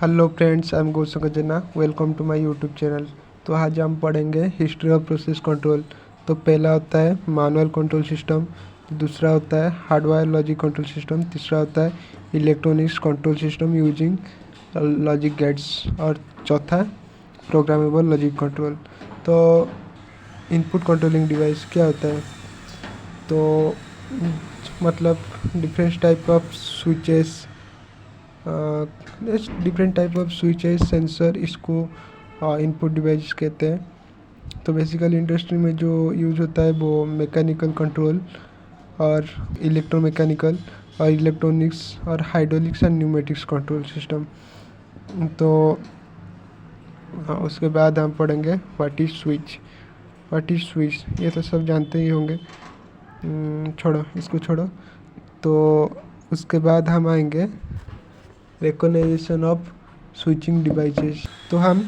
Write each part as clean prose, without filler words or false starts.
Hello friends, I am गौसंग जना। Welcome to my YouTube channel. तो आज हम पढ़ेंगे हिस्ट्री ऑफ प्रोसेस कंट्रोल। तो पहला होता है मैनुअल कंट्रोल सिस्टम, दूसरा होता है हार्डवायर लॉजिक कंट्रोल सिस्टम, तीसरा होता है electronics control system using logic gates, और चौथा प्रोग्रामेबल लॉजिक कंट्रोल। तो इनपुट कंट्रोलिंग डिवाइस क्या होता है? तो मतलब different type of switches, different type of switches sensor, इसको इनपुट डिवाइस कहते हैं। तो बेसिकली इंडस्ट्री में जो यूज होता है वो मैकेनिकल कंट्रोल और इलेक्ट्रोमैकेनिकल और इलेक्ट्रॉनिक्स और hydraulics and pneumatics control system. तो उसके बाद हम पढ़ेंगे what is switch. What is switch ये तो सब जानते ही होंगे, छोड़ो इसको छोड़ो। तो उसके बाद हम आएंगे रिकॉग्निशन ऑफ स्विचिंग डिवाइसेस। तो हम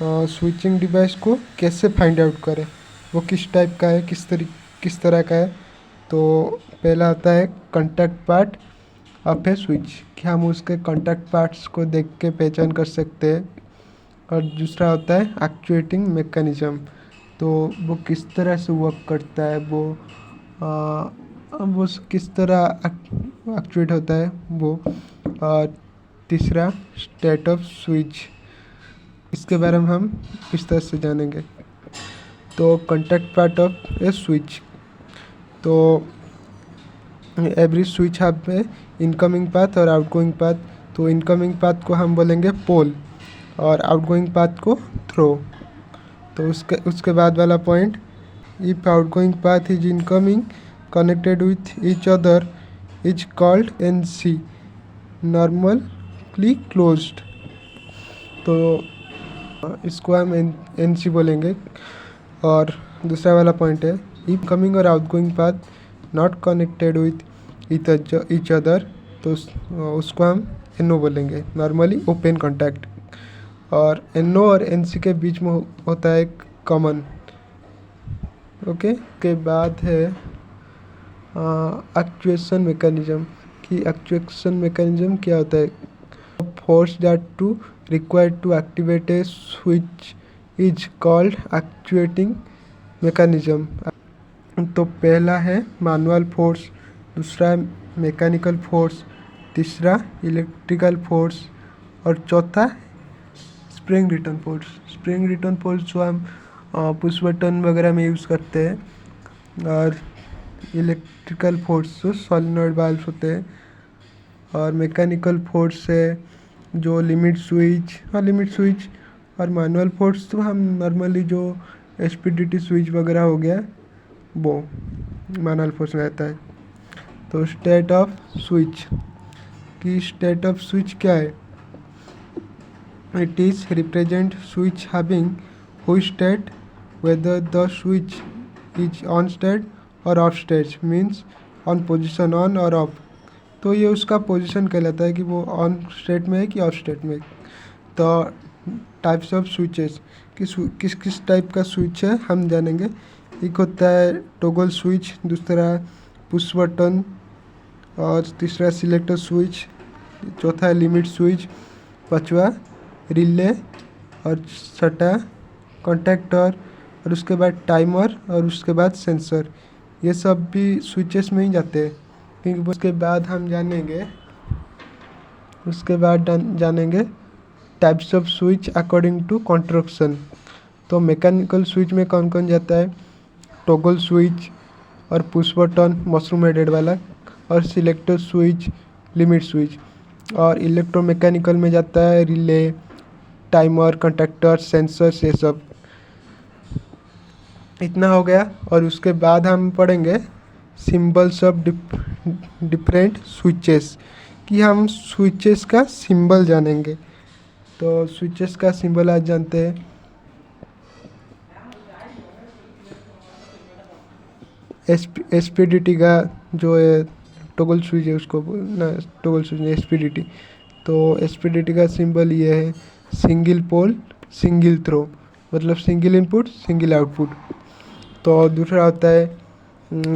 स्विचिंग डिवाइस को कैसे फाइंड आउट करें, वो किस टाइप का है, किस तरह का है। तो पहला आता है contact part of a switch, कि हम उसके कॉन्टैक्ट पार्ट्स को देख के पहचान कर सकते हैं। और दूसरा होता है एक्चुएटिंग मैकेनिज्म, तो वो किस तरह से वर्क करता है, वो किस तरह एक्चुएट होता है वो। और तीसरा स्टेट ऑफ स्विच, इसके बारे में हम इस तरह से जानेंगे। तो contact part of a switch, तो every switch have a incoming path और आउटगोइंग पाथ। तो इनकमिंग पाथ को हम बोलेंगे पोल और आउटगोइंग पाथ को थ्रो। तो उसके बाद वाला point, if outgoing path is incoming connected with each other is called NC, normally closed. तो इसको हम NC बोलेंगे। और दूसरा वाला पॉइंट है, इफ कमिंग और outgoing path not connected with each other, तो उसको हम NO बोलेंगे, नॉर्मली ओपन कॉन्टैक्ट। और NO और NC के बीच में होता है कॉमन। ओके, के बाद है एक्चुएशन मैकेनिज्म, कि एक्चुएशन मैकेनिज्म क्या होता है। Force that to required to activate a switch is called actuating mechanism. तो पहला है मैनुअल फोर्स, दूसरा है मैकेनिकल फोर्स, तीसरा इलेक्ट्रिकल फोर्स, और चौथा spring return force. Spring return force जो हम पुश बटन वगैरह में यूज़ करते हैं। और इलेक्ट्रिकल फोर्स जो सॉलिनॉइड वाल्व्स होते हैं। और मैकेनिकल फोर्स है जो लिमिट स्विच। और मैनुअल फोर्स तो हम नॉर्मली जो SPDT स्विच वगैरह हो गया वो मैनुअल फोर्स में रहता है। तो स्टेट ऑफ स्विच, की स्टेट ऑफ स्विच क्या है? It is represent switch having हुई state whether the switch is on state और off state, means on position on और ऑफ। तो ये उसका पोजीशन कहलाता है कि वो ऑन स्टेट में है कि ऑफ स्टेट में। तो टाइप्स ऑफ स्विचेस, किस किस टाइप का स्विच है हम जानेंगे। एक होता है टॉगल स्विच, दूसरा पुश बटन, और तीसरा सिलेक्टर स्विच, चौथा है लिमिट स्विच, पांचवा रिले, और छठा कॉन्टैक्टर, और उसके बाद टाइमर, और उसके बाद सेंसर। ये सब भी स्विचेस में ही जाते हैं। उसके बाद हम जानेंगे types of switch according to construction. तो मैकेनिकल स्विच में कौन कौन जाता है? टॉगल स्विच और पुश बटन मशरूम हेडेड वाला, और सिलेक्टर स्विच, लिमिट स्विच। और इलेक्ट्रोमैकेनिकल में जाता है रिले, टाइमर, कंडक्टर, सेंसर, ये सब। इतना हो गया। और उसके बाद हम पढ़ेंगे सिंबल्स ऑफ डिफरेंट स्विचेस, कि हम स्विचेस का सिंबल जानेंगे। तो स्विचेस का सिंबल आज जानते हैं। SPDT का जो है टॉगल स्विच है, उसको ना टॉगल स्विच नहीं, SPDT। तो SPDT का सिंबल ये है, सिंगल पोल सिंगल थ्रो, मतलब सिंगल इनपुट सिंगल आउटपुट। तो दूसरा होता है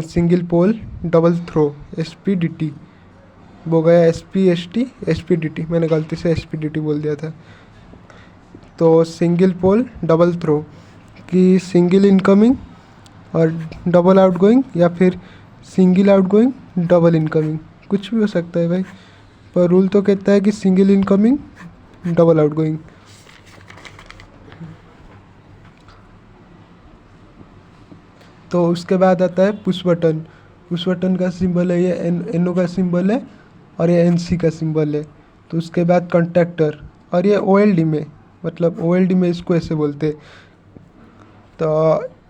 single pole double throw, SPDT। वो गया SPST SPDT, मैंने गलती से SPDT बोल दिया था। तो सिंगल पोल डबल थ्रो कि सिंगल इनकमिंग और डबल आउटगोइंग, या फिर सिंगल आउटगोइंग डबल इनकमिंग, कुछ भी हो सकता है भाई, पर रूल तो कहता है कि सिंगल इनकमिंग डबल आउटगोइंग। तो उसके बाद आता है पुश बटन। पुश बटन का सिंबल है ये NO का सिंबल है और ये NC का सिंबल है। तो उसके बाद कंटैक्टर, और ये OLD में, मतलब OLD में इसको ऐसे बोलते हैं। तो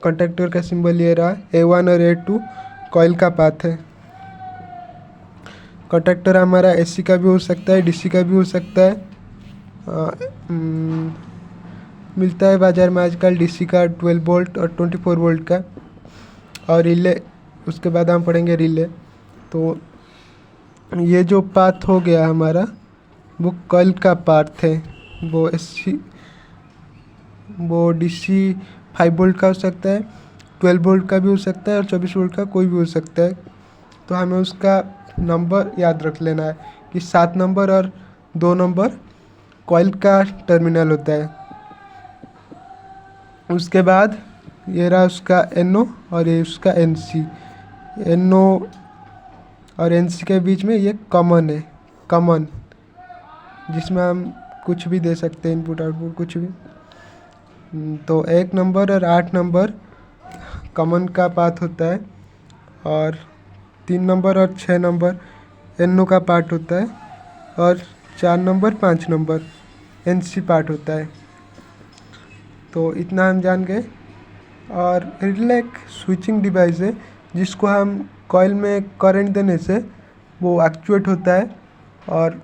कंटैक्टर का सिंबल ये रहा, A1 और A2 कॉइल का पाथ है। कंटैक्टर हमारा AC का भी हो सकता है, DC का भी हो सकता है। मिलता है बाज़ार में आजकल DC का 12 वोल्ट और 24 वोल्ट का। और रिले, उसके बाद हम पढ़ेंगे रिले। तो ये जो पाथ हो गया हमारा, वो कॉइल का पाथ है। वो DC 5 वोल्ट का हो सकता है, 12 वोल्ट का भी हो सकता है और 24 वोल्ट का कोई भी हो सकता है। तो हमें उसका नंबर याद रख लेना है कि 7 नंबर और 2 नंबर कॉइल का टर्मिनल होता है। उसके बाद ये रहा उसका NO और ये उसका NC। NO और NC के बीच में ये कॉमन है, कॉमन, जिसमें हम कुछ भी दे सकते हैं, इनपुट आउटपुट कुछ भी। तो 1 नंबर और 8 नंबर कॉमन का पाथ होता है, और 3 नंबर और 6 नंबर NO का पार्ट होता है, और 4 नंबर 5 नंबर NC पार्ट होता है। तो इतना हम जान गए। और रिले एक स्विचिंग डिवाइस है जिसको हम कॉइल में करंट देने से वो एक्चुएट होता है, और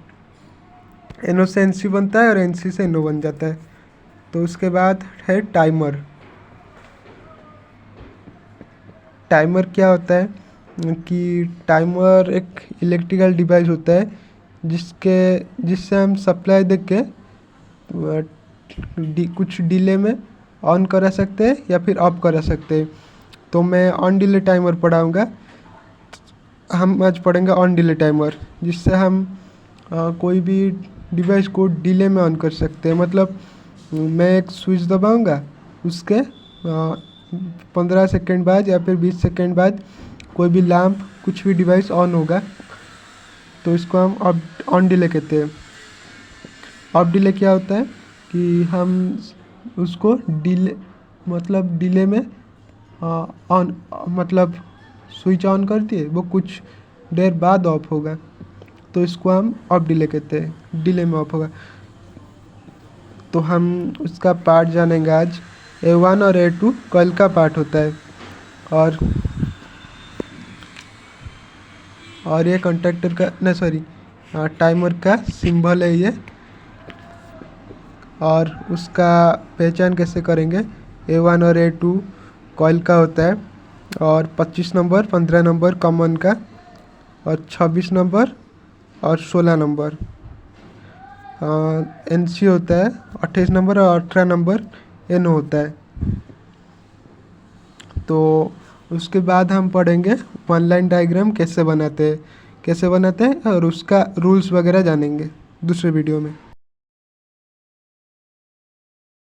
NO से NC बनता है और NC से NO बन जाता है। तो उसके बाद है टाइमर। टाइमर क्या होता है कि टाइमर एक इलेक्ट्रिकल डिवाइस होता है जिससे हम सप्लाई दे के कुछ डिले में ऑन करा सकते हैं या फिर ऑफ करा सकते हैं। तो मैं ऑन डिले टाइमर पढ़ाऊँगा। हम आज पढ़ेंगे ऑन डिले टाइमर, जिससे हम कोई भी डिवाइस को डिले में ऑन कर सकते हैं। मतलब मैं एक स्विच दबाऊँगा, उसके 15 सेकेंड बाद या फिर 20 सेकेंड बाद कोई भी लैंप कुछ भी डिवाइस ऑन होगा, तो इसको हम ऑन डिले कहते हैं। ऑफ डिले क्या होता है कि हम उसको डिले में ऑन, मतलब स्विच ऑन कर दिए, वो कुछ देर बाद ऑफ होगा, तो इसको हम ऑफ डिले कहते हैं, डिले में ऑफ होगा। तो हम उसका पार्ट जानेंगे आज। A1 और A2 कॉइल का पार्ट होता है, और ये कंडक्टर का नहीं, सॉरी, टाइमर का सिंबल है ये। और उसका पहचान कैसे करेंगे? A1 और A2 कॉइल का होता है, और 25 नंबर 15 नंबर कॉमन का, और 26 नंबर और 16 नंबर NC होता है, 28 नंबर और 18 नंबर NO होता है। तो उसके बाद हम पढ़ेंगे वन लाइन डायग्राम कैसे बनाते हैं और उसका रूल्स वगैरह जानेंगे दूसरे वीडियो में।